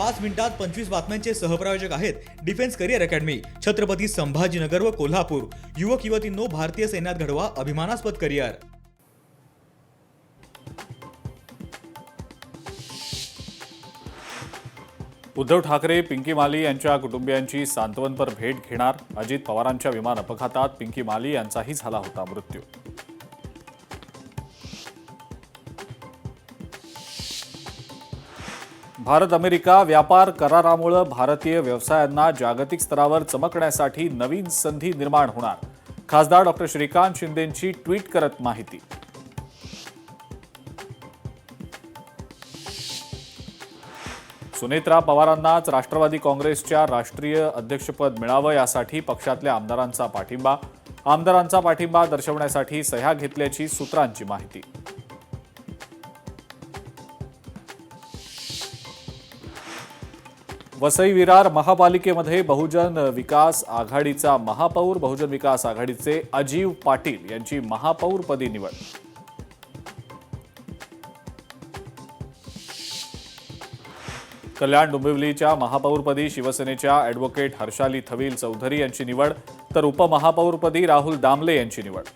5 मिनिटात 25 बातम्यांचे सहप्रायोजक आहेत defence career academy, Chhatrapati Sambhajinagar व कोल्हापूर। युवक युवतींनो, भारतीय सैन्यात घडवा अभिमानास्पद करिअर। उद्धव ठाकरे पिंकी माली यांच्या कुटुंबियांची सांत्वनपर भेट घेणार। अजित पवारांच्या विमान अपघातात पिंकी माली यांचाही झाला होता मृत्यू। भारत अमेरिका व्यापार करारामुळे भारतीय व्यवसायांना जागतिक स्तरावर चमकण्यासाठी नवीन संधी निर्माण होणार। खासदार डॉ. श्रीकांत शिंदेंची ट्विट करत माहिती। सुनेत्रा पवारांनाच राष्ट्रवादी काँग्रेसच्या राष्ट्रीय अध्यक्षपद मिळावं यासाठी पक्षातल्या आमदारांचा पाठिंबा। आमदारांचा पाठिंबा दर्शवण्यासाठी सह्या घेतल्याची सूत्रांची माहिती। वसई विरार महापालिकेमध्ये बहुजन विकास आघाडीचा महापौर, बहुजन विकास आघाडीचे अजीव पाटील यांची महापौरपदी निवड। कल्याण डोंबिवलीच्या महापौरपदी शिवसेनेच्या ॲडव्होकेट हर्षाली थविल चौधरी यांची निवड, तर उपमहापौरपदी राहुल दामले यांची निवड।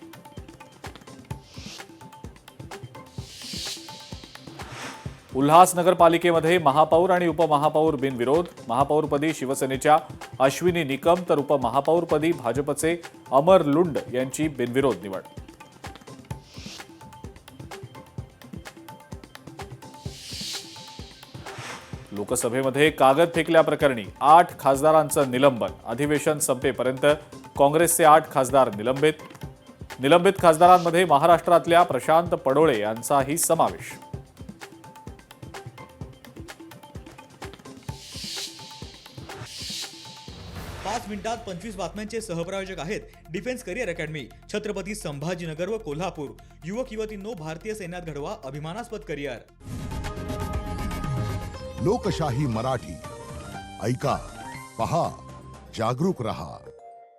उल्हास नगरपालिकेमध्ये महापौर आणि उपमहापौर बिनविरोध। महापौरपदी शिवसेनेच्या अश्विनी निकम, तर उपमहापौरपदी भाजपचे अमर लुंड यांची बिनविरोध निवड। लोकसभेमध्ये कागद फेकल्याप्रकरणी 8 खासदारांचं निलंबन। अधिवेशन संपेपर्यंत काँग्रेसचे 8 खासदार निलंबित। निलंबित खासदारांमध्ये महाराष्ट्रातल्या प्रशांत पडोळे यांचाही समावेश। 5 मिनिटात 25 बातम्यांचे सहप्रायोजक आहेत defence career academy, Chhatrapati Sambhajinagar व कोल्हापूर। युवक युवतींनो, भारतीय सैन्यात घडवा अभिमानास्पद करिअर। लोकशाही मराठी ऐका, पहा, जागरूक रहा।